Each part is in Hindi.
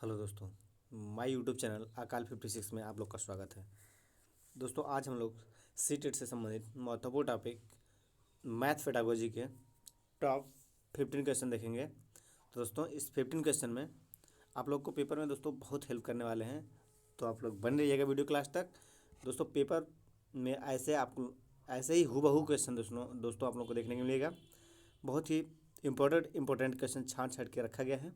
हेलो दोस्तों, माय यूट्यूब चैनल अकाल 56 में आप लोग का स्वागत है। दोस्तों आज हम लोग सी-टेट से संबंधित महत्वपूर्ण टॉपिक मैथ पेडागोजी के टॉप 15 क्वेश्चन देखेंगे। तो दोस्तों इस 15 क्वेश्चन में आप लोग को पेपर में दोस्तों बहुत हेल्प करने वाले हैं, तो आप लोग बने रहिएगा वीडियो क्लास तक। दोस्तों पेपर में ऐसे ही हूबहू क्वेश्चन दोस्तों आप लोग को देखने को मिलेगा। बहुत ही इम्पोर्टेंट क्वेश्चन छांट छांट के रखा गया है।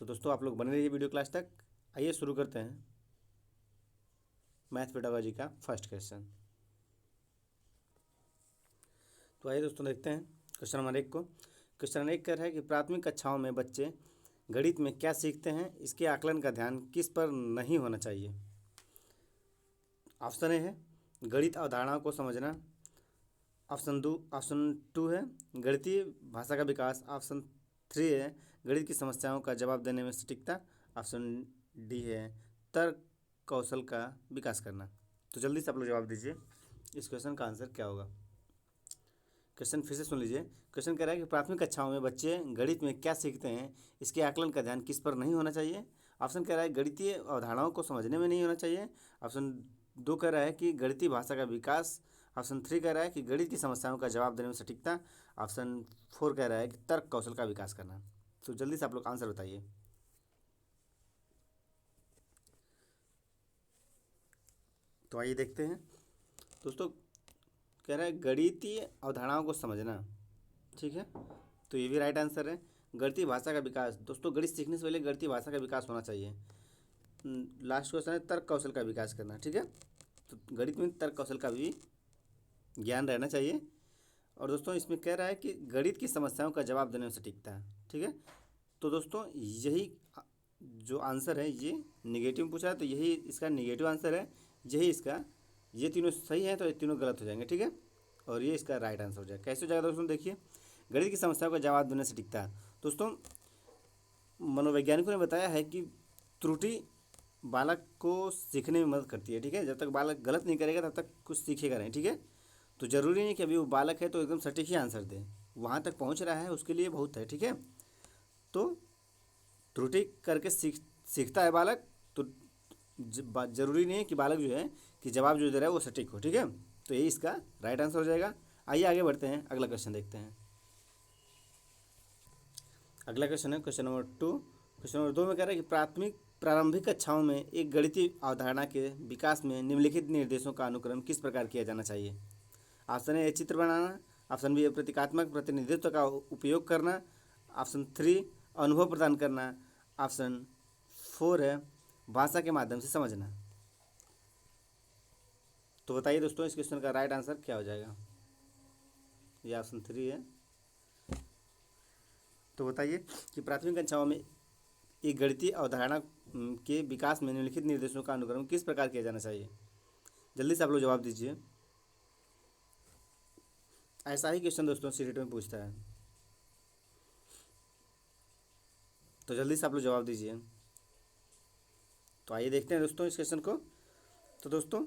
तो दोस्तों आप लोग बने रहिए वीडियो क्लास तक। आइए शुरू करते हैं मैथ पेडागोजी का फर्स्ट क्वेश्चन। तो आइए दोस्तों देखते हैं क्वेश्चन नंबर 1 को। क्वेश्चन नंबर 1 कह रहा है कि प्राथमिक कक्षाओं में बच्चे गणित में क्या सीखते हैं, इसके आकलन का ध्यान किस पर नहीं होना चाहिए। ऑप्शन ए है गणित अवधारणाओं को समझना, ऑप्शन 2 है गणितीय भाषा का विकास, ऑप्शन 3 है गणित की समस्याओं का जवाब देने में सटीकता, ऑप्शन डी है तर्क कौशल का विकास करना। तो जल्दी से आप लोग जवाब दीजिए, इस क्वेश्चन का आंसर क्या होगा। क्वेश्चन फिर से सुन लीजिए। क्वेश्चन कह रहा है कि प्राथमिक कक्षाओं में बच्चे गणित में क्या सीखते हैं, इसके आकलन का ध्यान किस पर नहीं होना चाहिए। ऑप्शन कह रहा है गणितीय अवधारणाओं को समझने में नहीं होना चाहिए, ऑप्शन 2 कह रहा है कि गणितीय भाषा का विकास, ऑप्शन 3 कह रहा है कि गणित की समस्याओं का जवाब देने में सटीकता, ऑप्शन 4 कह रहा है कि तर्क कौशल का विकास करना। तो जल्दी से आप लोग आंसर बताइए। तो आइए देखते हैं दोस्तों। कह रहा है गणितीय अवधारणाओं को समझना, ठीक है, तो ये भी राइट आंसर है। गणितीय भाषा का विकास, दोस्तों गणित सीखने से पहले गणितीय भाषा का विकास होना चाहिए। लास्ट क्वेश्चन है तर्क कौशल का विकास करना, ठीक है, तो गणित में तर्क कौशल का भी ज्ञान रहना चाहिए। और दोस्तों इसमें कह रहा है कि गणित की समस्याओं का जवाब देने में सटीकता है, ठीक है। तो दोस्तों यही जो आंसर है ये निगेटिव पूछा है, तो यही इसका निगेटिव आंसर है। यही इसका, ये तीनों सही है तो ये तीनों गलत हो जाएंगे, ठीक है, और ये इसका राइट आंसर हो जाएगा। कैसे हो जाएगा दोस्तों, देखिए गणित की समस्याओं का जवाब देने से टिकता है। दोस्तों मनोवैज्ञानिकों ने बताया है कि त्रुटि बालक को सीखने में मदद करती है, ठीक है। जब तक बालक गलत नहीं करेगा तब तक कुछ सीखेगा नहीं, ठीक है। तो ज़रूरी नहीं कि अभी वो बालक है तो एकदम सटीक ही आंसर दे, वहाँ तक पहुँच रहा है उसके लिए बहुत है, ठीक है। तो त्रुटि करके सीखता है बालक, तो ज़रूरी नहीं है कि बालक जो है कि जवाब जो दे रहा है वो सटीक हो, ठीक है। तो यही इसका राइट आंसर हो जाएगा। आइए आगे बढ़ते हैं, अगला क्वेश्चन देखते हैं। अगला क्वेश्चन है क्वेश्चन नंबर 2। क्वेश्चन नंबर 2 में कह रहा है कि प्रारंभिक कक्षाओं में एक गणितीय अवधारणा के विकास में निम्नलिखित निर्देशों का अनुक्रम किस प्रकार किया जाना चाहिए। ऑप्शन ए चित्र बनाना, ऑप्शन बी प्रतीकात्मक प्रतिनिधित्व का उपयोग करना, ऑप्शन 3 अनुभव प्रदान करना, ऑप्शन 4 है भाषा के माध्यम से समझना। तो बताइए दोस्तों इस क्वेश्चन का राइट आंसर क्या हो जाएगा। ये ऑप्शन 3 है। तो बताइए कि प्राथमिक कक्षाओं में एक गणितीय अवधारणा के विकास में निम्नलिखित निर्देशों का अनुक्रम किस प्रकार किया जाना चाहिए। जल्दी से आप लोग जवाब दीजिए। ऐसा ही क्वेश्चन दोस्तों सीटेट में पूछता है, तो जल्दी से आप लोग जवाब दीजिए। तो आइए देखते हैं दोस्तों इस क्वेश्चन को। तो दोस्तों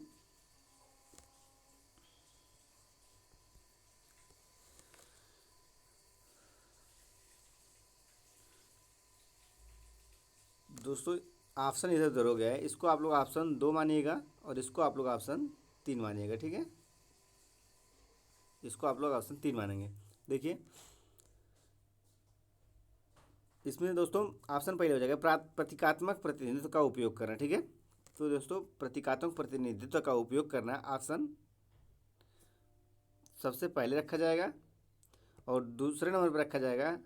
ऑप्शन इधर उधर हो गया है, इसको आप लोग ऑप्शन 2 मानिएगा और इसको आप लोग ऑप्शन 3 मानिएगा, ठीक है। इसको आप लोग ऑप्शन 3 मानेंगे। देखिए इसमें दोस्तों ऑप्शन पहले हो जाएगा प्रतीकात्मक प्रतिनिधित्व का उपयोग करना, ठीक है। तो दोस्तों प्रतीकात्मक प्रतिनिधित्व का उपयोग करना ऑप्शन सबसे पहले रखा जाएगा और दूसरे नंबर पर रखा जाएगा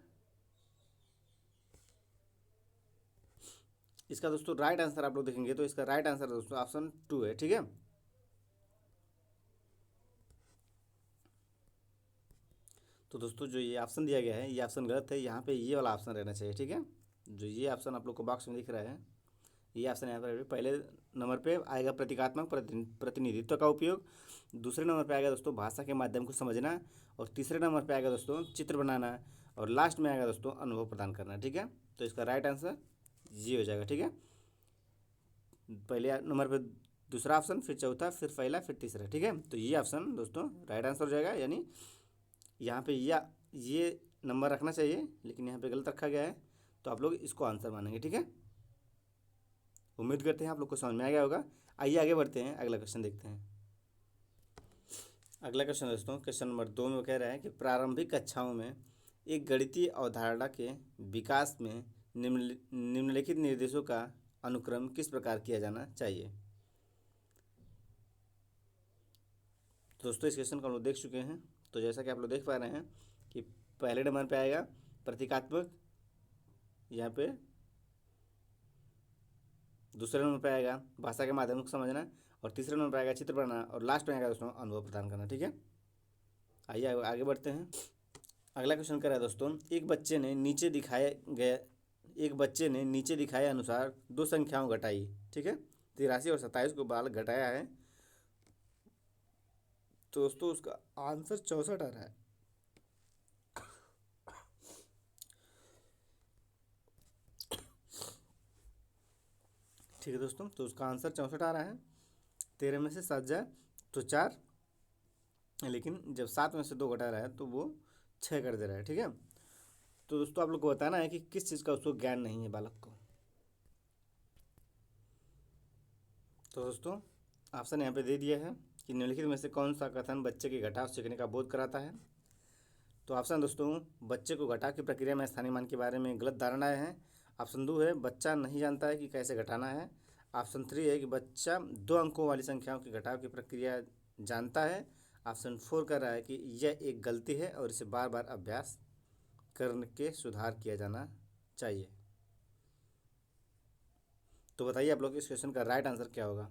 इसका दोस्तों राइट आंसर आप लोग देखेंगे तो इसका राइट आंसर दोस्तों ऑप्शन 2 है, ठीक है। तो दोस्तों जो ये ऑप्शन दिया गया है ये ऑप्शन गलत है, यहाँ पे ये वाला ऑप्शन रहना चाहिए, ठीक है। जो ये ऑप्शन आप लोग को बॉक्स में दिख रहा है ये ऑप्शन यहाँ पर पहले नंबर पे आएगा प्रतीकात्मक प्रतिनिधित्व का उपयोग, दूसरे नंबर पे आएगा दोस्तों भाषा के माध्यम को समझना, और तीसरे नंबर पे आएगा दोस्तों चित्र बनाना, और लास्ट में आएगा दोस्तों अनुभव प्रदान करना, ठीक है। तो इसका राइट आंसर ये हो जाएगा, ठीक है। पहले नंबर पे दूसरा ऑप्शन, फिर चौथा, फिर पहला, फिर तीसरा, ठीक है। तो ये ऑप्शन दोस्तों राइट आंसर हो जाएगा, यानी यहाँ पे ये नंबर रखना चाहिए लेकिन यहाँ पे गलत रखा गया है, तो आप लोग इसको आंसर मानेंगे, ठीक है। उम्मीद करते हैं आप लोग को समझ में आ गया होगा। आइए आगे बढ़ते हैं, अगला क्वेश्चन देखते हैं। अगला क्वेश्चन दोस्तों, क्वेश्चन नंबर 2 में वो कह रहा है कि प्रारंभिक कक्षाओं में एक गणितीय अवधारणा के विकास में निम्नलिखित निर्देशों का अनुक्रम किस प्रकार किया जाना चाहिए। तो दोस्तों इस क्वेश्चन को हम लोग देख चुके हैं। तो जैसा कि आप लोग देख पा रहे हैं कि पहले नंबर पे आएगा प्रतीकात्मक, यहाँ पे दूसरे नंबर पे आएगा भाषा के माध्यम से समझना, और तीसरे नंबर पे आएगा चित्र बनाना, और लास्ट में आएगा दोस्तों अनुभव प्रदान करना। ठीक है, आइए आगे बढ़ते हैं। अगला क्वेश्चन कर रहा है दोस्तों, एक बच्चे ने नीचे दिखाए अनुसार दो संख्याओं घटाई। ठीक है, 83 और 27 को बालक घटाया है, तो दोस्तों उसका आंसर 64 आ रहा है। ठीक है दोस्तों, तो उसका आंसर 64 आ रहा है। 13 में से 7 जाए तो 4, लेकिन जब 7 में से 2 घटा रहा है तो वो 6 कर दे रहा है। ठीक है, तो दोस्तों आप लोग को बताना है कि किस चीज़ का उसको ज्ञान नहीं है बालक को। तो दोस्तों ऑप्शन यहाँ पे दे दिया है कि निम्नलिखित में से कौन सा कथन बच्चे के घटाव सीखने का बोध कराता है। तो ऑप्शन दोस्तों, बच्चे को घटाव की प्रक्रिया में स्थानीय मान के बारे में गलत धारणाएं हैं। ऑप्शन 2 है बच्चा नहीं जानता है कि कैसे घटाना है। ऑप्शन 3 है कि बच्चा 2 अंकों वाली संख्याओं के घटाव की प्रक्रिया जानता है। ऑप्शन 4 कह रहा है कि यह एक गलती है और इसे बार बार अभ्यास करके सुधार किया जाना चाहिए। तो बताइए आप लोग इस क्वेश्चन का राइट आंसर क्या होगा।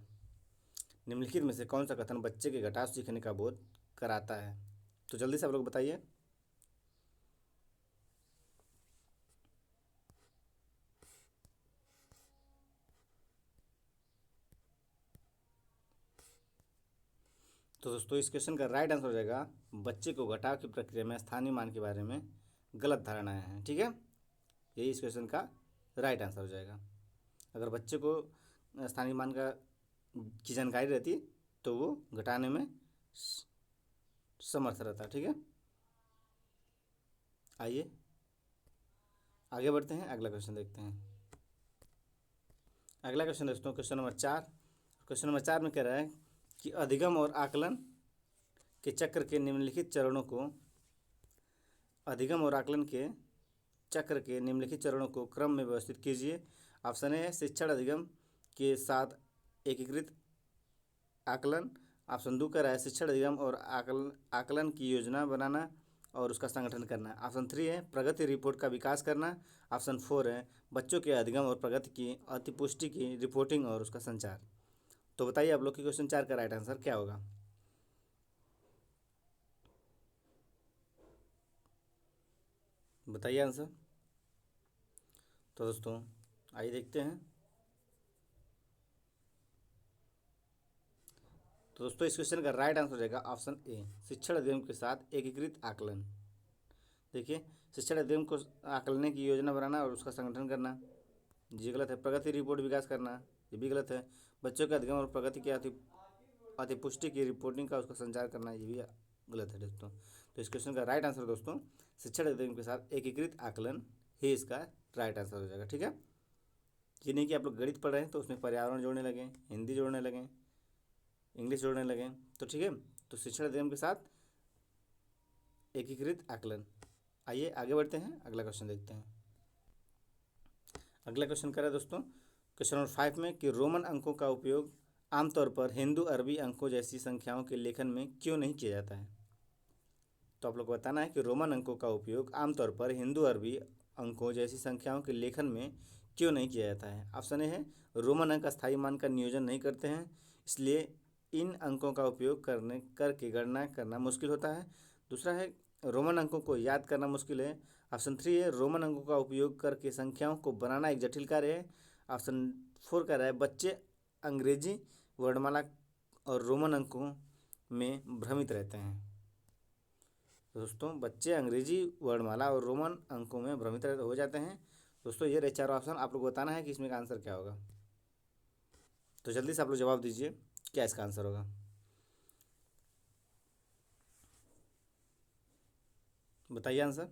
निम्नलिखित में से कौन सा कथन बच्चे के घटाव सीखने का बोध कराता है। तो जल्दी से आप लोग बताइए। तो दोस्तों इस क्वेश्चन का राइट आंसर हो जाएगा बच्चे को घटाव की प्रक्रिया में स्थानीय मान के बारे में गलत धारणाएं हैं। ठीक है, यही इस क्वेश्चन का राइट आंसर हो जाएगा। अगर बच्चे को स्थानीय मान की जानकारी रहती तो वो घटाने में समर्थ रहता। ठीक है, आइए आगे बढ़ते हैं, अगला क्वेश्चन देखते हैं। अगला क्वेश्चन दोस्तों क्वेश्चन नंबर 4। क्वेश्चन नंबर 4 में कह रहा है कि अधिगम और आकलन के चक्र के निम्नलिखित चरणों को क्रम में व्यवस्थित कीजिए। ऑप्शन ए है शिक्षण अधिगम के साथ एकीकृत आकलन। ऑप्शन 2 कह रहा है शिक्षण अधिगम और आकलन की योजना बनाना और उसका संगठन करना। ऑप्शन 3 है प्रगति रिपोर्ट का विकास करना। ऑप्शन 4 है बच्चों के अधिगम और प्रगति की अतिपुष्टि की रिपोर्टिंग और उसका संचार। तो बताइए आप लोग की क्वेश्चन 4 का राइट आंसर क्या होगा। बताइए आंसर। तो दोस्तों आइए देखते हैं। तो दोस्तों इस क्वेश्चन का राइट आंसर हो जाएगा ऑप्शन ए शिक्षण अधिगम के साथ एकीकृत आकलन। देखिए, शिक्षण अधिगम को आकलने की योजना बनाना और उसका संगठन करना, ये गलत है। प्रगति रिपोर्ट विकास करना, ये भी गलत है। बच्चों के अधिगम और प्रगति की अतिपुष्टि की रिपोर्टिंग का उसका संचार करना, ये भी गलत है दोस्तों। तो इस क्वेश्चन का राइट आंसर दोस्तों शिक्षण अधिगम के साथ एकीकृत आकलन ही इसका राइट आंसर हो जाएगा। ठीक है, ये नहीं कि आप लोग गणित पढ़ रहे हैं तो उसमें पर्यावरण जोड़ने लगें, हिंदी जोड़ने लगें, इंग्लिश जोड़ने लगें। तो ठीक है, तो शिक्षण अधिगम के साथ एकीकृत आकलन। आइए आगे बढ़ते हैं, अगला क्वेश्चन देखते हैं। अगला क्वेश्चन करें दोस्तों क्वेश्चन नंबर 5 में कि रोमन अंकों का उपयोग आमतौर पर हिंदू अरबी अंकों जैसी संख्याओं के लेखन में क्यों नहीं किया जाता है। तो आप लोग को बताना है कि रोमन अंकों का उपयोग आमतौर पर हिंदू अरबी अंकों जैसी संख्याओं के लेखन में क्यों नहीं किया जाता है। ऑप्शन ए है रोमन अंक अस्थायी मान का नियोजन नहीं करते हैं, इसलिए इन अंकों का उपयोग करके गणना करना मुश्किल होता है। दूसरा है रोमन अंकों को याद करना मुश्किल है। ऑप्शन 3 है रोमन अंकों का उपयोग करके संख्याओं को बनाना एक जटिल कार्य है। ऑप्शन 4 कह रहा है बच्चे अंग्रेजी वर्णमाला और रोमन अंकों में भ्रमित रहते हैं। दोस्तों बच्चे अंग्रेजी वर्णमाला और रोमन अंकों में भ्रमित हो जाते हैं। दोस्तों ये रहे 4 ऑप्शन, आप लोग को बताना है कि इसमें का आंसर क्या होगा। तो जल्दी से आप लोग जवाब दीजिए, क्या इसका आंसर होगा। बताइए आंसर।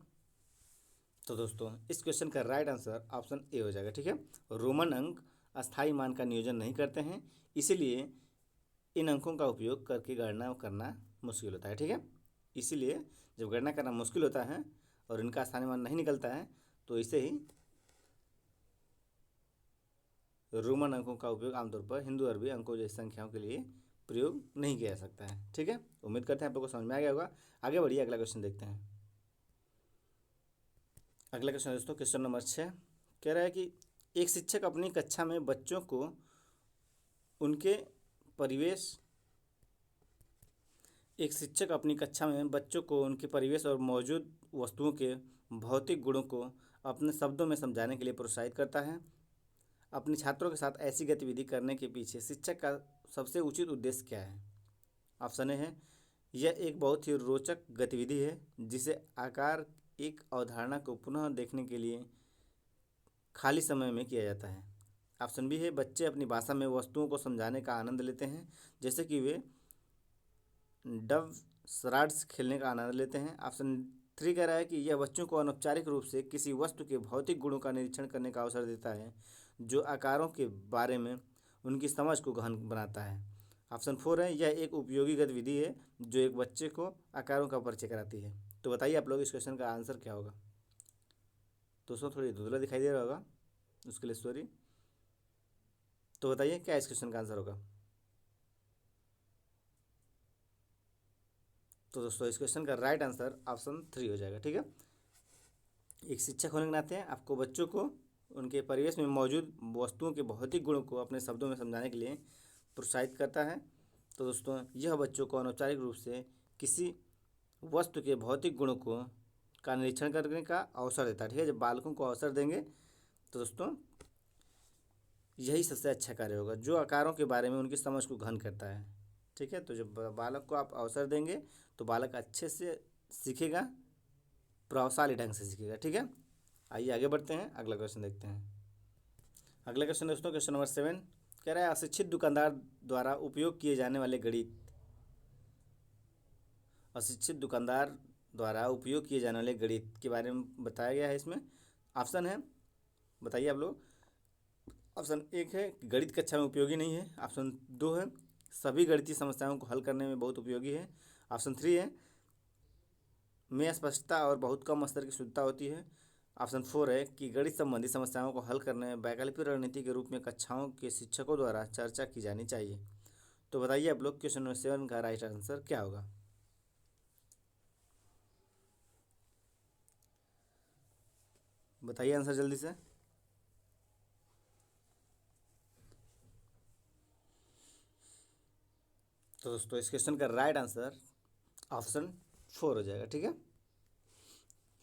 तो दोस्तों इस क्वेश्चन का राइट आंसर ऑप्शन ए हो जाएगा। ठीक है, रोमन अंक अस्थायी मान का नियोजन नहीं करते हैं, इसीलिए इन अंकों का उपयोग करके गणना करना मुश्किल होता है। ठीक है, इसीलिए जब गणना करना मुश्किल होता है और इनका स्थानीय मान नहीं निकलता है तो इसे ही रोमन अंकों का उपयोग आमतौर पर हिंदू अरबी अंकों जैसी संख्याओं के लिए प्रयोग नहीं किया जा सकता है। ठीक है, उम्मीद करते हैं आप लोगों को समझ में आ गया होगा। आगे बढ़िए, अगला क्वेश्चन देखते हैं। अगला क्वेश्चन दोस्तों क्वेश्चन नंबर 6 कह रहा है कि एक शिक्षक अपनी कक्षा में बच्चों को उनके परिवेश एक शिक्षक अपनी कक्षा में बच्चों को उनके परिवेश और मौजूद वस्तुओं के भौतिक गुणों को अपने शब्दों में समझाने के लिए प्रोत्साहित करता है। अपने छात्रों के साथ ऐसी गतिविधि करने के पीछे शिक्षक का सबसे उचित उद्देश्य क्या है? ऑप्शन ए है, यह एक बहुत ही रोचक गतिविधि है जिसे आकार एक अवधारणा को पुनः देखने के लिए खाली समय में किया जाता है। ऑप्शन बी है, बच्चे अपनी भाषा में वस्तुओं को समझाने का आनंद लेते हैं, जैसे कि वे डव शराड्स खेलने का आनंद लेते हैं। ऑप्शन 3 कह रहा है कि यह बच्चों को अनौपचारिक रूप से किसी वस्तु के भौतिक गुणों का निरीक्षण करने का अवसर देता है जो आकारों के बारे में उनकी समझ को गहन बनाता है। ऑप्शन 4 है, यह एक उपयोगी गतिविधि है जो एक बच्चे को आकारों का परिचय कराती है। तो बताइए आप लोग इस क्वेश्चन का आंसर क्या होगा? दोस्तों थोड़ी धुंधला दिखाई दे रहा होगा, उसके लिए सॉरी। तो बताइए क्या इस क्वेश्चन का आंसर होगा? तो दोस्तों इस क्वेश्चन का राइट आंसर ऑप्शन 3 हो जाएगा। ठीक है, एक शिक्षक होने के नाते आपको बच्चों को उनके परिवेश में मौजूद वस्तुओं के भौतिक गुणों को अपने शब्दों में समझाने के लिए प्रोत्साहित करता है। तो दोस्तों यह बच्चों को अनौपचारिक रूप से किसी वस्तु के भौतिक गुणों को का निरीक्षण करने का अवसर देता है। ठीक है, जब बालकों को अवसर देंगे तो दोस्तों यही सबसे अच्छा कार्य होगा जो आकारों के बारे में उनकी समझ को गहन करता है। ठीक है, तो जब बालक को आप अवसर देंगे तो बालक अच्छे से सीखेगा, प्रभावशाली ढंग से सीखेगा। ठीक है, आइए आगे बढ़ते हैं, अगला क्वेश्चन देखते हैं। अगला क्वेश्चन दोस्तों क्वेश्चन नंबर 7 कह रहा है अशिक्षित दुकानदार द्वारा उपयोग किए जाने वाले गणित अशिक्षित दुकानदार द्वारा उपयोग किए जाने वाले गणित के बारे में बताया गया है। इसमें ऑप्शन है, बताइए आप लोग। ऑप्शन 1 है गणित कक्षा में उपयोगी नहीं है। ऑप्शन 2 है सभी गणितीय समस्याओं को हल करने में बहुत उपयोगी है। ऑप्शन 3 है में स्पष्टता और बहुत कम स्तर की शुद्धता होती है। ऑप्शन 4 है कि गणित संबंधी समस्याओं को हल करने में वैकल्पिक रणनीति के रूप में कक्षाओं के शिक्षकों द्वारा चर्चा की जानी चाहिए। तो बताइए आप लोग क्वेश्चन नंबर 7 का राइट आंसर क्या होगा? बताइए आंसर जल्दी से। तो दोस्तों इस क्वेश्चन का राइट आंसर ऑप्शन 4 हो जाएगा। ठीक है,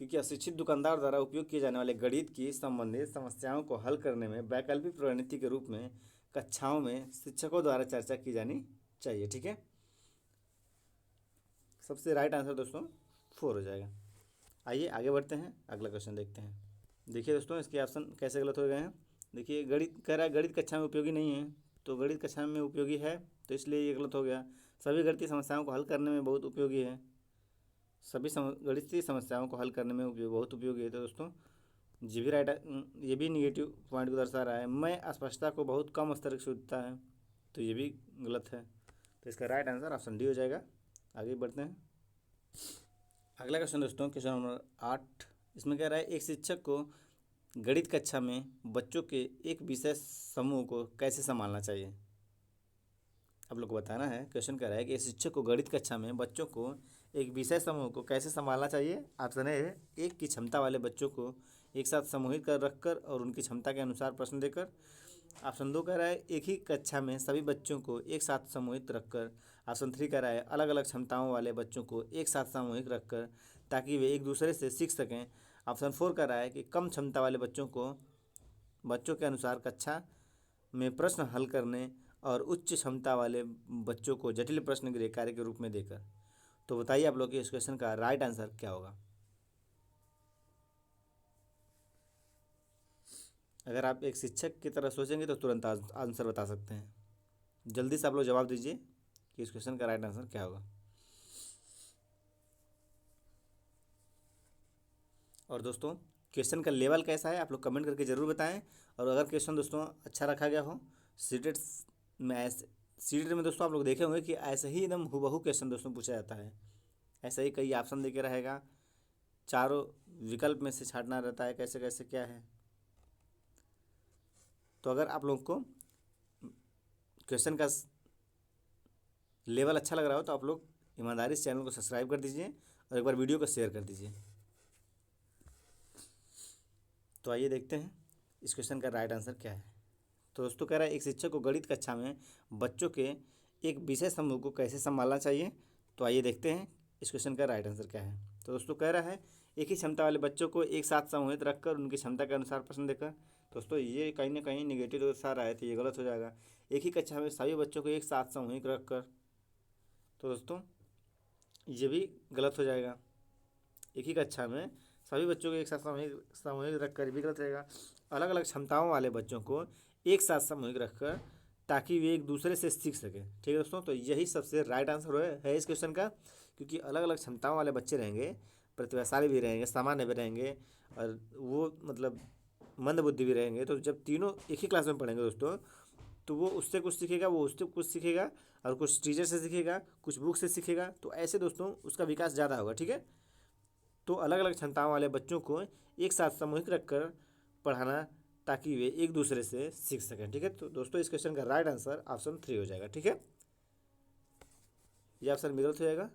क्योंकि अशिक्षित दुकानदार द्वारा उपयोग किए जाने वाले गणित की संबंधित समस्याओं को हल करने में वैकल्पिक रणनीति के रूप में कक्षाओं में शिक्षकों द्वारा चर्चा की जानी चाहिए। ठीक है, सबसे राइट आंसर दोस्तों 4 हो जाएगा। आइए आगे बढ़ते हैं, अगला क्वेश्चन देखते हैं। देखिए दोस्तों इसके ऑप्शन कैसे गलत हो गए हैं। देखिए गणित कह रहा है गणित कक्षा में उपयोगी नहीं है, तो गणित कक्षा में उपयोगी है तो इसलिए ये गलत हो गया। सभी गणितीय समस्याओं को हल करने में बहुत उपयोगी है, सभी गणितीय समस्याओं को हल करने में बहुत उपयोगी है। तो दोस्तों ये भी राइट, ये भी निगेटिव पॉइंट को दर्शा रहा है। मैं अस्पष्टता को बहुत कम स्तर की शुद्धता है, तो ये भी गलत है। तो इसका राइट आंसर ऑप्शन डी हो जाएगा। आगे बढ़ते हैं, अगला क्वेश्चन दोस्तों क्वेश्चन नंबर 8 इसमें कह रहा है एक शिक्षक को गणित कक्षा में बच्चों के एक विषय समूह को कैसे संभालना चाहिए? आप लोग को बताना है। क्वेश्चन कह रहा है कि शिक्षक को गणित कक्षा में बच्चों को एक विषय समूह को कैसे संभालना चाहिए। ऑप्शन ए है एक की क्षमता वाले बच्चों को एक साथ समूहित कर रखकर और उनकी क्षमता के अनुसार प्रश्न देकर। ऑप्शन 2 कह रहा है एक ही कक्षा में सभी बच्चों को एक साथ समूहित रखकर। ऑप्शन 3 कह रहा है अलग अलग क्षमताओं वाले बच्चों को एक साथ सामूहिक रखकर ताकि वे एक दूसरे से सीख सकें। ऑप्शन 4 कह रहा है कि कम क्षमता वाले बच्चों के अनुसार कक्षा में प्रश्न हल करने और उच्च क्षमता वाले बच्चों को जटिल प्रश्न गृह कार्य के रूप में देकर। तो बताइए आप लोग कि इस क्वेश्चन का राइट आंसर क्या होगा? अगर आप एक शिक्षक की तरह सोचेंगे तो तुरंत आंसर बता सकते हैं। जल्दी से आप लोग जवाब दीजिए कि इस क्वेश्चन का राइट आंसर क्या होगा। और दोस्तों क्वेश्चन का लेवल कैसा है आप लोग कमेंट करके ज़रूर बताएं। और अगर क्वेश्चन दोस्तों अच्छा रखा गया हो सीटेट में, ऐसे सीटेट में दोस्तों आप लोग देखे होंगे कि ऐसे ही एकदम हूबहू क्वेश्चन दोस्तों पूछा जाता है। ऐसे ही कई ऑप्शन देके रहेगा, चारों विकल्प में से छांटना रहता है कैसे कैसे क्या है। तो अगर आप लोग को क्वेश्चन का लेवल अच्छा लग रहा हो तो आप लोग ईमानदारी से चैनल को सब्सक्राइब कर दीजिए और एक बार वीडियो को शेयर कर दीजिए। तो आइए देखते हैं इस क्वेश्चन का राइट आंसर क्या है। तो दोस्तों कह रहा है एक शिक्षक को गणित कक्षा में बच्चों के एक विषय समूह को कैसे संभालना चाहिए। तो आइए देखते हैं इस क्वेश्चन का राइट आंसर क्या है। तो दोस्तों कह रहा है एक ही क्षमता वाले बच्चों को एक साथ समूहित रखकर उनकी क्षमता के अनुसार प्रश्न देकर। दोस्तों ये कहीं ना कहीं निगेटिव के साथ आया तो ये गलत हो जाएगा। एक ही कक्षा में सभी बच्चों को एक साथ समूहित रखकर, तो दोस्तों ये भी गलत हो जाएगा। एक ही कक्षा में सभी बच्चों को एक साथ सामूहिक रखकर भी गलत रहेगा। अलग अलग क्षमताओं वाले बच्चों को एक साथ सामूहिक रखकर ताकि वे एक दूसरे से सीख सकें। ठीक है दोस्तों, तो यही सबसे राइट आंसर है इस क्वेश्चन का, क्योंकि अलग अलग क्षमताओं वाले बच्चे रहेंगे, प्रतिभाशाली भी रहेंगे, सामान्य भी रहेंगे और वो मतलब मंद बुद्धि भी रहेंगे। तो जब तीनों एक ही क्लास में पढ़ेंगे दोस्तों तो वो उससे कुछ सीखेगा, वो उससे कुछ सीखेगा और कुछ टीचर से सीखेगा, कुछ बुक से सीखेगा। तो ऐसे दोस्तों उसका विकास ज़्यादा होगा। ठीक है, तो अलग अलग क्षमताओं वाले बच्चों को एक साथ सामूहिक रखकर पढ़ाना ताकि वे एक दूसरे से सीख सकें। ठीक है, तो दोस्तों इस क्वेश्चन का राइट आंसर ऑप्शन 3 हो जाएगा। ठीक है, ये ऑप्शन गलत हो जाएगा।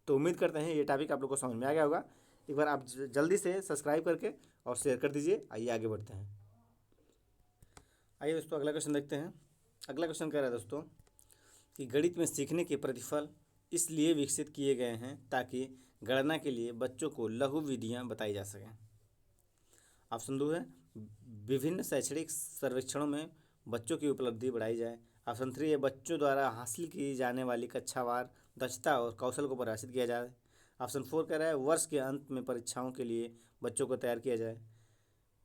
तो उम्मीद करते हैं ये टॉपिक आप लोग को समझ में आ गया होगा। एक बार आप जल्दी से सब्सक्राइब करके और शेयर कर दीजिए। आइए आगे बढ़ते हैं। आइए दोस्तों अगला क्वेश्चन देखते हैं। अगला क्वेश्चन कह रहा है दोस्तों कि गणित में सीखने के प्रतिफल इसलिए विकसित किए गए हैं ताकि गणना के लिए बच्चों को लघु विधियां बताई जा सकें। ऑप्शन 2 है विभिन्न शैक्षणिक सर्वेक्षणों में बच्चों की उपलब्धि बढ़ाई जाए। ऑप्शन 3 है बच्चों द्वारा हासिल की जाने वाली कक्षावार दक्षता और कौशल को परिभाषित किया जाए। ऑप्शन 4 कह रहा है वर्ष के अंत में परीक्षाओं के लिए बच्चों को तैयार किया जाए।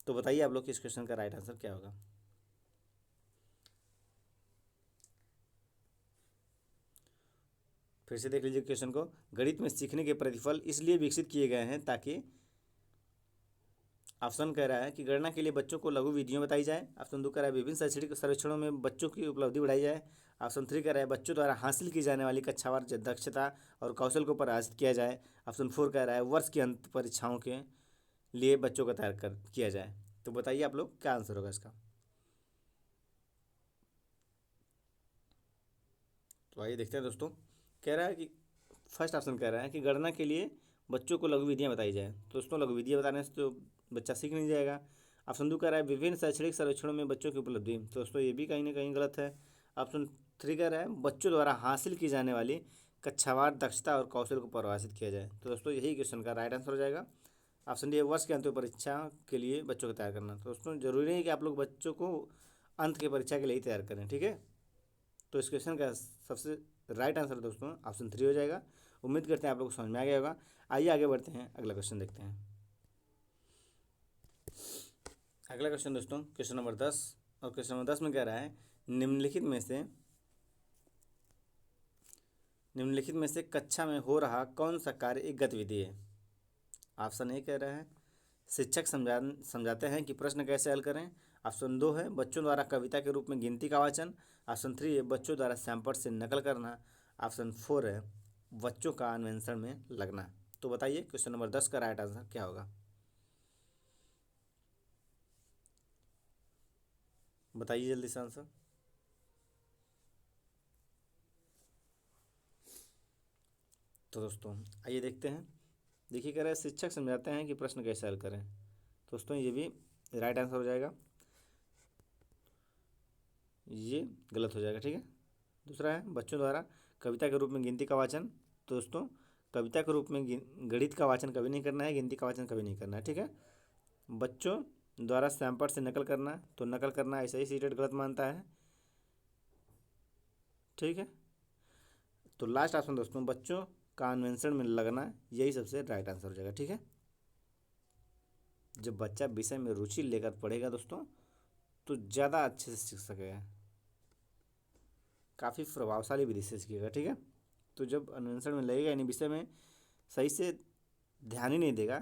तो बताइए आप लोग कि इस क्वेश्चन का राइट आंसर क्या होगा। फिर से देख लीजिए क्वेश्चन को। गणित में सीखने के प्रतिफल इसलिए विकसित किए गए हैं ताकि, ऑप्शन कह रहा है कि गणना के लिए बच्चों को लघु विधियां बताई जाए। ऑप्शन 2 कह रहा है विभिन्न शैक्षणिक सर्वेक्षणों में बच्चों की उपलब्धि बढ़ाई जाए। ऑप्शन 3 कह रहा है बच्चों द्वारा हासिल की जाने वाली कक्षावार दक्षता और कौशल को परिभाषित किया जाए। ऑप्शन 4 कह रहा है वर्ष के अंत परीक्षाओं के लिए बच्चों को तैयार कर किया जाए। तो बताइए आप लोग क्या आंसर होगा इसका। तो आइए देखते हैं दोस्तों। कह रहा है कि फर्स्ट ऑप्शन कह रहा है कि गणना के लिए बच्चों को लघु विधियाँ बताई जाए। तो दोस्तों लघु विधियाँ बताने से तो बच्चा सीख नहीं जाएगा। ऑप्शन 2 कह रहा है विभिन्न शैक्षणिक सर्वेक्षणों में बच्चों की उपलब्धि। तो दोस्तों ये भी कहीं ना कहीं गलत है। ऑप्शन 3 कह रहा है बच्चों द्वारा हासिल की जाने वाली कक्षावार दक्षता और कौशल को परिभाषित किया जाए। तो दोस्तों यही क्वेश्चन का राइट आंसर हो जाएगा। ऑप्शन डी है वर्ष के अंत में परीक्षा के लिए बच्चों को तैयार करना। तो दोस्तों जरूरी नहीं कि आप लोग बच्चों को अंत की परीक्षा के लिए ही तैयार करें। ठीक है, तो इस क्वेश्चन का सबसे राइट आंसर दोस्तों ऑप्शन 3 हो जाएगा। उम्मीद करते हैं आप लोग को समझ में आ गया होगा। आइए आगे बढ़ते हैं, अगला क्वेश्चन देखते हैं। अगला क्वेश्चन दोस्तों क्वेश्चन नंबर 10, और क्वेश्चन नंबर 10 में कह रहा है निम्नलिखित में से कक्षा में हो रहा कौन सा कार्य एक गतिविधि है। ऑप्शन ए कह रहा है शिक्षक समझाते हैं कि प्रश्न कैसे हल करें। ऑप्शन 2 है बच्चों द्वारा कविता के रूप में गिनती का वाचन। ऑप्शन 3 है बच्चों द्वारा सैंपल से नकल करना। ऑप्शन 4 है बच्चों का अन्वेषण में लगना। तो बताइए क्वेश्चन नंबर 10 का राइट आंसर क्या होगा। बताइए जल्दी से आंसर। तो दोस्तों आइए देखते हैं। देखिए कह रहा है शिक्षक समझाते हैं कि प्रश्न कैसे हल करें। दोस्तों ये भी राइट आंसर हो जाएगा, ये गलत हो जाएगा। ठीक है, दूसरा है बच्चों द्वारा कविता के रूप में गिनती का वाचन। तो दोस्तों कविता के रूप में गणित का वाचन कभी नहीं करना है, गिनती का वाचन कभी नहीं करना है। ठीक है, बच्चों द्वारा सैंपल से नकल करना, तो नकल करना ऐसा ही सीटेट गलत मानता है। ठीक है, तो लास्ट ऑप्शन दोस्तों बच्चों का अन्वेषण में लगना, यही सबसे राइट आंसर हो जाएगा। ठीक है, जब बच्चा विषय में रुचि लेकर पढ़ेगा दोस्तों तो ज़्यादा अच्छे से सीख सकेगा, काफ़ी प्रभावशाली विधि से सीखेगा। ठीक है, तो जब अन्वेषण में लगेगा यानी विषय में सही से ध्यान ही नहीं देगा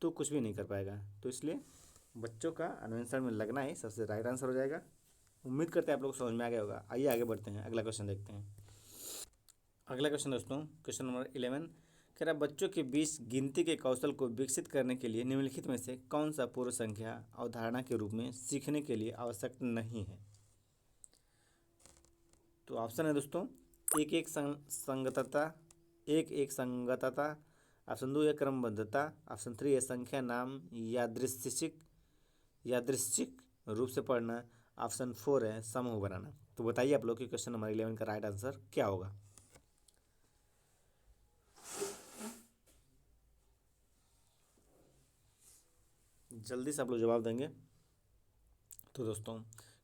तो कुछ भी नहीं कर पाएगा। तो इसलिए बच्चों का अन्वेषण में लगना ही सबसे राइट आंसर हो जाएगा। उम्मीद करते हैं आप लोग को समझ में आ गया होगा। आइए आगे बढ़ते हैं, अगला क्वेश्चन देखते हैं। अगला क्वेश्चन दोस्तों, क्वेश्चन नंबर 11 कह रहा है बच्चों के बीच गिनती के कौशल को विकसित करने के लिए निम्नलिखित में से कौन सा पूर्व संख्या अवधारणा के रूप में सीखने के लिए आवश्यक नहीं है। तो ऑप्शन है दोस्तों, एक एक संगतता, एक संगतता, ऑप्शन 2 है क्रमबद्धता, ऑप्शन 3 है संख्या नाम यादृच्छिक रूप से पढ़ना, ऑप्शन 4 है समूह बनाना। तो बताइए आप लोग कि क्वेश्चन नंबर 11 का राइट आंसर क्या होगा। जल्दी से आप लोग जवाब देंगे। तो दोस्तों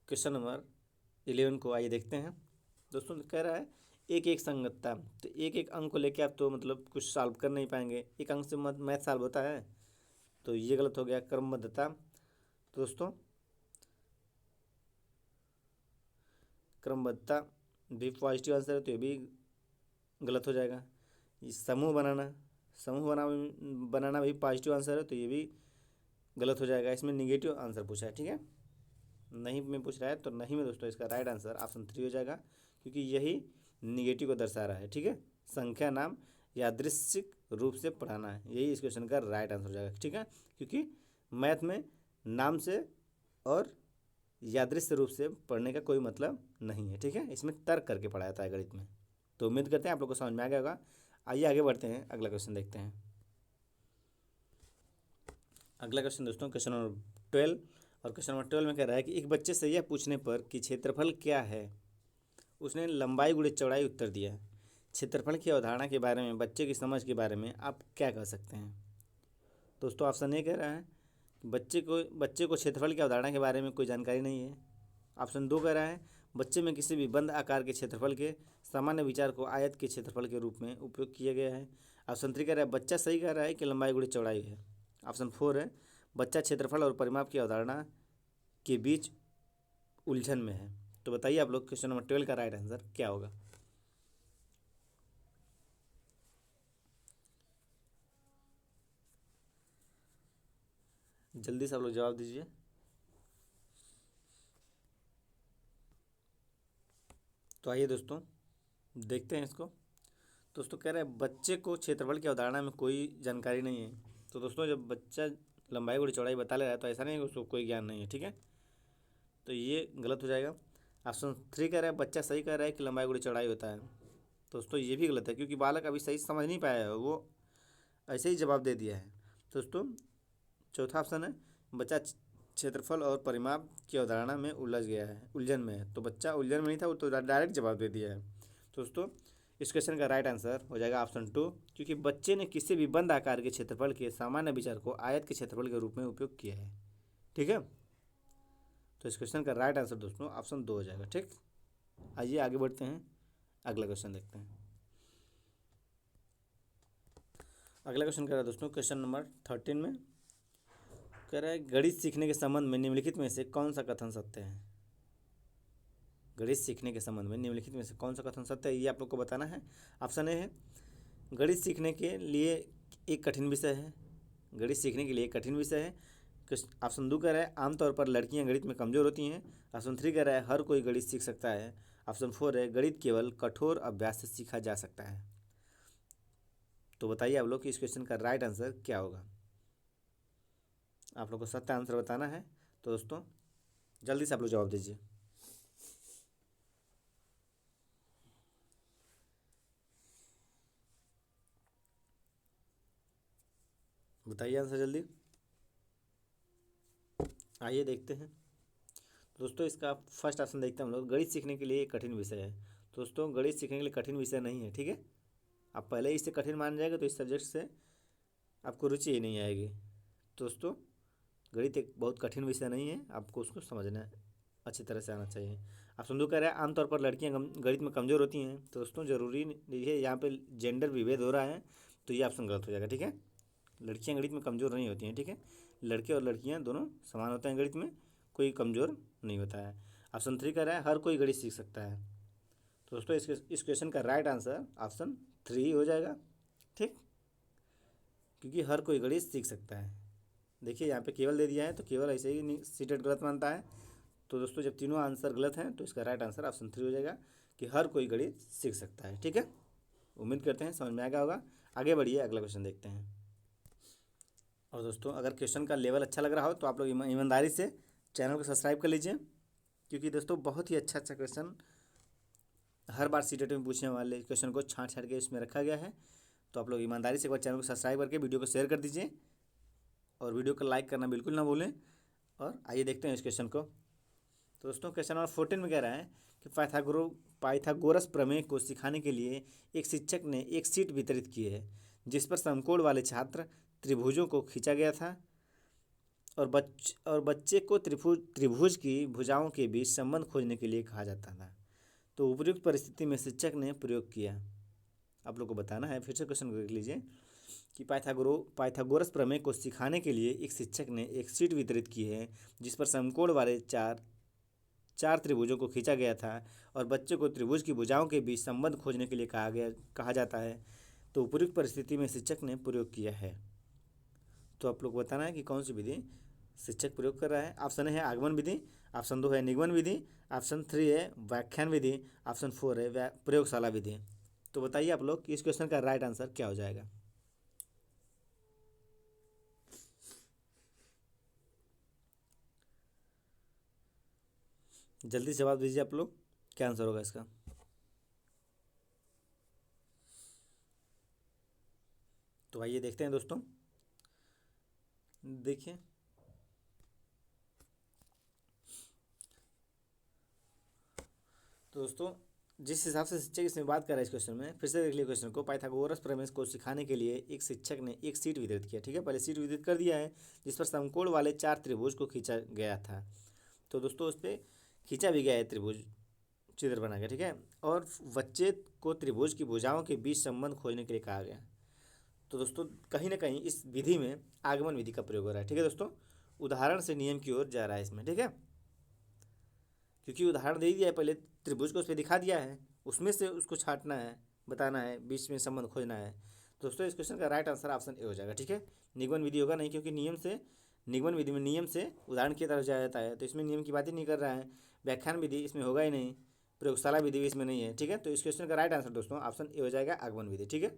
क्वेश्चन नंबर 11 को आइए देखते हैं। दोस्तों कह रहा है एक एक संगतता, तो एक एक अंक को लेके आप तो मतलब कुछ सॉल्व कर नहीं पाएंगे, एक अंक से मैथ सॉल्व होता है, तो ये गलत हो गया। क्रमबद्धता, तो दोस्तों क्रमबद्धता भी पॉजिटिव आंसर है, तो ये भी गलत हो जाएगा। ये समूह बनाना भी पॉजिटिव आंसर है, तो ये भी गलत हो जाएगा। इसमें निगेटिव आंसर पूछा है, ठीक है, नहीं में पूछ रहा है, तो नहीं में दोस्तों इसका राइट आंसर ऑप्शन 3 हो जाएगा, क्योंकि यही निगेटिव को दर्शा रहा है, ठीक है। संख्या नाम यादृच्छिक रूप से पढ़ाना है, यही इस क्वेश्चन का राइट आंसर हो जाएगा, ठीक है, क्योंकि मैथ में नाम से और यादृश्य रूप से पढ़ने का कोई मतलब नहीं है, ठीक है, इसमें तर्क करके पढ़ाया जाता है गणित में। तो उम्मीद करते हैं आप लोग को समझ में आ गया होगा। आइए आगे बढ़ते हैं, अगला क्वेश्चन देखते हैं। अगला क्वेश्चन दोस्तों क्वेश्चन नंबर 12, और क्वेश्चन नंबर 12 में कह रहा है कि एक बच्चे से यह पूछने पर कि क्षेत्रफल क्या है, उसने लंबाई गुणे चौड़ाई उत्तर दिया। क्षेत्रफल की अवधारणा के बारे में, बच्चे की समझ के बारे में आप क्या कह सकते हैं। दोस्तों ऑप्शन ए कह रहा है कि बच्चे को क्षेत्रफल की अवधारणा के बारे में कोई जानकारी नहीं है। ऑप्शन 2 कह रहा है बच्चे में किसी भी बंद आकार के क्षेत्रफल के सामान्य विचार को आयत के क्षेत्रफल के रूप में उपयोग किया गया है। ऑप्शन 3 कह रहा है बच्चा सही कह रहा है कि लंबाई गुणे चौड़ाई है। ऑप्शन 4 है बच्चा क्षेत्रफल और परिमाप की अवधारणा के बीच उलझन में है। तो बताइए आप लोग क्वेश्चन नंबर 12 का राइट आंसर क्या होगा। जल्दी से आप लोग जवाब दीजिए। तो आइए दोस्तों देखते हैं इसको। दोस्तों कह रहे हैं बच्चे को क्षेत्रफल की अवधारणा में कोई जानकारी नहीं है। तो दोस्तों जब बच्चा लंबाई गुणी चौड़ाई बता ले रहा है तो ऐसा नहीं है कि उसको कोई ज्ञान नहीं है, ठीक है, तो ये गलत हो जाएगा। ऑप्शन 3 कह रहा है बच्चा सही कह रहा है कि लंबाई गुणी चौड़ाई होता है। दोस्तों ये भी गलत है, क्योंकि बालक अभी सही समझ नहीं पाया है, वो ऐसे ही जवाब दे दिया है। दोस्तों चौथा ऑप्शन है बच्चा क्षेत्रफल और परिमाप की अवधारणा में उलझन में है। तो बच्चा उलझन में नहीं था, वो तो डायरेक्ट जवाब दे दिया है। तो दोस्तों इस क्वेश्चन का राइट आंसर हो जाएगा ऑप्शन 2, क्योंकि बच्चे ने किसी भी बंद आकार के क्षेत्रफल के सामान्य विचार को आयत के क्षेत्रफल के रूप में उपयोग किया है, ठीक है। तो इस क्वेश्चन का राइट आंसर दोस्तों ऑप्शन 2 हो जाएगा, ठीक। आइए आगे बढ़ते हैं, अगला क्वेश्चन देखते हैं। अगला क्वेश्चन कह रहा है दोस्तों क्वेश्चन नंबर 13 में कह रहा है गणित सीखने के संबंध में निम्नलिखित में से कौन सा कथन सत्य है। गणित सीखने के संबंध में निम्नलिखित में से कौन सा कथन सत्य है, ये आप लोग को बताना है। ऑप्शन ए है गणित सीखने के लिए एक कठिन विषय है, गणित सीखने के लिए एक कठिन विषय है। ऑप्शन 2 कह रहा है आमतौर पर लड़कियां गणित में कमज़ोर होती हैं। ऑप्शन 3 कह रहा है हर कोई गणित सीख सकता है। ऑप्शन 4 है गणित केवल कठोर अभ्यास से सीखा जा सकता है। तो बताइए आप लोग कि इस क्वेश्चन का राइट आंसर क्या होगा। आप लोग को सत्य आंसर बताना है, तो दोस्तों जल्दी से आप लोग जवाब दीजिए। बताइए आंसर जल्दी। आइए देखते हैं। दोस्तों इसका फर्स्ट ऑप्शन देखते हैं हम लोग, गणित सीखने के लिए एक कठिन विषय है। दोस्तों गणित सीखने के लिए कठिन विषय नहीं है, ठीक है। आप पहले ही इसे कठिन मान जाएगा तो इस सब्जेक्ट से आपको रुचि ही नहीं आएगी। दोस्तों गणित एक बहुत कठिन विषय नहीं है, आपको उसको समझना अच्छी तरह से आना चाहिए। ऑप्शन 2 कह रहा है आमतौर पर लड़कियां गणित में कमज़ोर होती हैं। तो दोस्तों ज़रूरी नहीं है, यहाँ पे जेंडर विभेद हो रहा है, तो ये ऑप्शन गलत हो जाएगा, ठीक है। लड़कियां गणित में कमज़ोर नहीं होती हैं, ठीक है, लड़के और लड़कियां दोनों समान होते हैं गणित में, कोई कमज़ोर नहीं होता है। ऑप्शन 3 कह रहा है हर कोई गणित सीख सकता है। तो दोस्तों इस क्वेश्चन का राइट आंसर ऑप्शन 3 हो जाएगा, ठीक, क्योंकि हर कोई गणित सीख सकता है। देखिए यहाँ पे केवल दे दिया है, तो केवल ऐसे ही सीटेड गलत मानता है। तो दोस्तों जब तीनों आंसर गलत हैं तो इसका राइट आंसर ऑप्शन 3 हो जाएगा कि हर कोई गणित सीख सकता है। ठीक है, उम्मीद करते हैं समझ में आ गया होगा। आगे बढ़िए, अगला क्वेश्चन देखते हैं। और दोस्तों अगर क्वेश्चन का लेवल अच्छा लग रहा हो तो आप लोग ईमानदारी से चैनल को सब्सक्राइब कर लीजिए, क्योंकि दोस्तों बहुत ही अच्छा अच्छा क्वेश्चन हर बार सीटेट में पूछने वाले क्वेश्चन को छाँट छाँट के इसमें रखा गया है। तो आप लोग ईमानदारी से एक बार चैनल को सब्सक्राइब करके वीडियो को शेयर कर दीजिए और वीडियो को लाइक करना बिल्कुल ना भूलें। और आइए देखते हैं इस क्वेश्चन को। तो दोस्तों क्वेश्चन नंबर 14 में कह रहा है कि पाइथागोरस प्रमेय को सिखाने के लिए एक शिक्षक ने एक सीट वितरित की है जिस पर समकोण वाले छात्र त्रिभुजों को खींचा गया था और बच्चे को त्रिभुज की भुजाओं के बीच संबंध खोजने के लिए कहा जाता था। तो उपयुक्त परिस्थिति में शिक्षक ने प्रयोग किया। आप लोग को बताना है, फिर से क्वेश्चन को देख लीजिए कि पाइथागोरस प्रमेय को सिखाने के लिए एक शिक्षक ने एक सीट वितरित की है जिस पर समकोण वाले चार त्रिभुजों को खींचा गया था और बच्चे को त्रिभुज की भुजाओं के बीच संबंध खोजने के लिए कहा जाता है। तो उपयुक्त परिस्थिति में शिक्षक ने प्रयोग किया है। तो आप लोग बताना है कि कौन सी विधि शिक्षक प्रयोग कर रहा है। ऑप्शन है आगमन विधि, ऑप्शन 2 है निगमन विधि, ऑप्शन 3 है व्याख्यान विधि, ऑप्शन 4 है प्रयोगशाला विधि। तो बताइए आप लोग कि इस क्वेश्चन का राइट आंसर क्या हो जाएगा। जल्दी जवाब दीजिए आप लोग, क्या आंसर होगा इसका। तो आइए देखते हैं दोस्तों। देखिए तो दोस्तों जिस हिसाब से शिक्षक इसमें बात कर रहा है इस क्वेश्चन में, फिर से देख लिया क्वेश्चन को। पाइथागोरस प्रमेय को सिखाने के लिए एक शिक्षक ने एक सीट वितरित किया। ठीक है, पहले सीट वितरित कर दिया है जिस पर समकोण वाले 4 त्रिभुज को खींचा गया था। तो दोस्तों उस पर खींचा भी गया है त्रिभुज, चित्र बना के। ठीक है, और बच्चे को त्रिभुज की भुजाओं के बीच संबंध खोजने के लिए कहा गया। तो दोस्तों कहीं ना कहीं इस विधि में आगमन विधि का प्रयोग हो रहा है। ठीक है दोस्तों, उदाहरण से नियम की ओर जा रहा है इसमें। ठीक है, क्योंकि उदाहरण दे दिया है, पहले त्रिभुज को उस पर दिखा दिया है, उसमें से उसको छांटना है, बताना है, बीच में संबंध खोजना है। दोस्तों इस क्वेश्चन का राइट आंसर ऑप्शन ए हो जाएगा। ठीक है, निगमन विधि होगा नहीं, क्योंकि निगमन विधि में नियम से उदाहरण की तरफ जाया जाता है, तो इसमें नियम की बात ही नहीं कर रहा है। व्याख्यान विधि इसमें होगा ही नहीं, प्रयोगशाला विधि भी इसमें नहीं है। ठीक है, तो इस क्वेश्चन का राइट आंसर दोस्तों ऑप्शन ए हो जाएगा, आगमन विधि। ठीक है,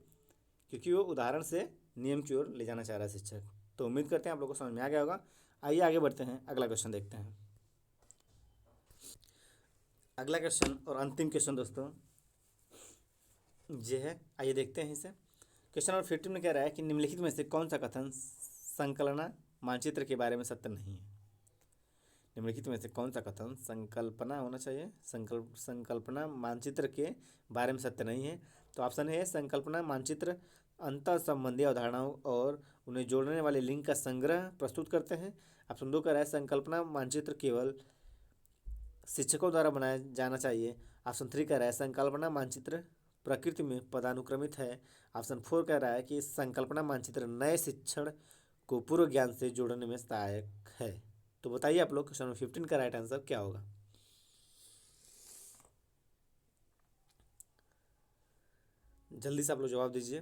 क्योंकि वो उदाहरण से नियम की ओर ले जाना चाह रहा है शिक्षक। तो उम्मीद करते हैं आप लोगों को समझ में आ गया होगा। आइए आगे बढ़ते हैं, अगला क्वेश्चन देखते हैं। अगला क्वेश्चन और अंतिम क्वेश्चन दोस्तों ये है, आइए देखते हैं इसे। क्वेश्चन नंबर 15 में कह रहा है कि निम्नलिखित में से कौन सा कथन संकलना मानचित्र के बारे में सत्य नहीं है। निम्नलिखित में से कौन सा कथन संकल्पना होना चाहिए, संकल्पना मानचित्र के बारे में सत्य नहीं है। तो ऑप्शन है संकल्पना मानचित्र अंतर संबंधी अवधारणाओं और उन्हें जोड़ने वाले लिंक का संग्रह प्रस्तुत करते हैं। ऑप्शन 2 कह रहा है संकल्पना मानचित्र केवल शिक्षकों द्वारा बनाया जाना चाहिए। ऑप्शन 3 कह रहा है संकल्पना मानचित्र प्रकृति में पदानुक्रमित है। ऑप्शन 4 कह रहा है कि संकल्पना मानचित्र नए शिक्षण को पूर्व ज्ञान से जोड़ने में सहायक है। तो बताइए आप लोग क्वेश्चन नंबर 15 का राइट आंसर क्या होगा। जल्दी से आप लोग जवाब दीजिए।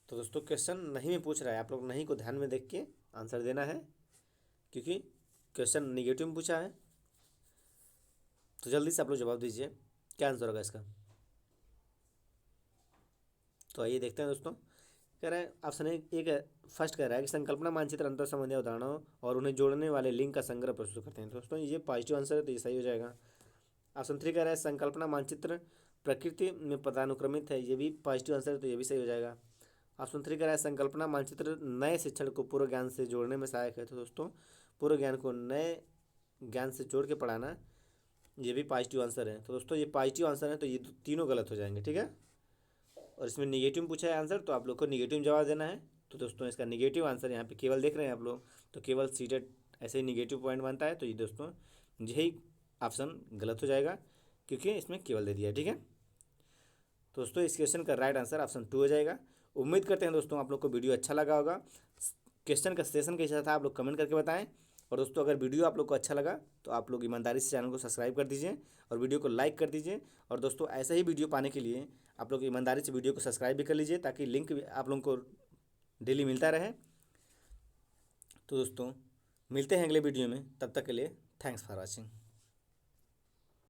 तो दोस्तों क्वेश्चन नहीं में पूछ रहा है, आप लोग नहीं को ध्यान में देख के आंसर देना है, क्योंकि क्वेश्चन निगेटिव में पूछा है। तो जल्दी से आप लोग जवाब दीजिए, क्या आंसर होगा इसका। तो आइए देखते हैं दोस्तों। कह रहा है ऑप्शन एक फर्स्ट कह रहा है कि संकल्पना मानचित्र अंतर संबंधी अवधारणाओं और उन्हें जोड़ने वाले लिंक का संग्रह प्रस्तुत करते हैं। दोस्तों ये पॉजिटिव आंसर है, तो ये सही हो जाएगा। ऑप्शन 3 कह रहा है संकल्पना मानचित्र प्रकृति में पदानुक्रमित है, ये भी पॉजिटिव आंसर है, तो ये भी सही हो जाएगा। ऑप्शन 3 कह रहा है संकल्पना मानचित्र नए शिक्षण को पूर्व ज्ञान से जोड़ने में सहायक है। तो दोस्तों पूर्व ज्ञान को नए ज्ञान से जोड़ के पढ़ाना, ये भी पॉजिटिव आंसर है। तो दोस्तों ये पॉजिटिव आंसर है, तो ये तीनों गलत हो जाएंगे। ठीक है, और इसमें निगेटिव पूछा है आंसर, तो आप लोग को निगेटिव जवाब देना है। तो दोस्तों इसका निगेटिव आंसर यहाँ पे केवल देख रहे हैं आप लोग, तो केवल सीटेड ऐसे ही निगेटिव पॉइंट बनता है। तो ये दोस्तों यही ऑप्शन गलत हो जाएगा, क्योंकि इसमें केवल दे दिया है। ठीक है, दोस्तों इस क्वेश्चन का राइट आंसर ऑप्शन 2 हो जाएगा। उम्मीद करते हैं दोस्तों आप लोग को वीडियो अच्छा लगा होगा। क्वेश्चन का सेशन कैसा था आप लोग कमेंट करके बताएं। और दोस्तों अगर वीडियो आप लोग को अच्छा लगा तो आप लोग ईमानदारी से चैनल को सब्सक्राइब कर दीजिए और वीडियो को लाइक कर दीजिए। और दोस्तों ऐसा ही वीडियो पाने के लिए आप लोग ईमानदारी से वीडियो को सब्सक्राइब भी कर लीजिए, ताकि लिंक भी आप लोगों को डेली मिलता रहे। तो दोस्तों मिलते हैं अगले वीडियो में, तब तक के लिए थैंक्स फॉर वॉचिंग।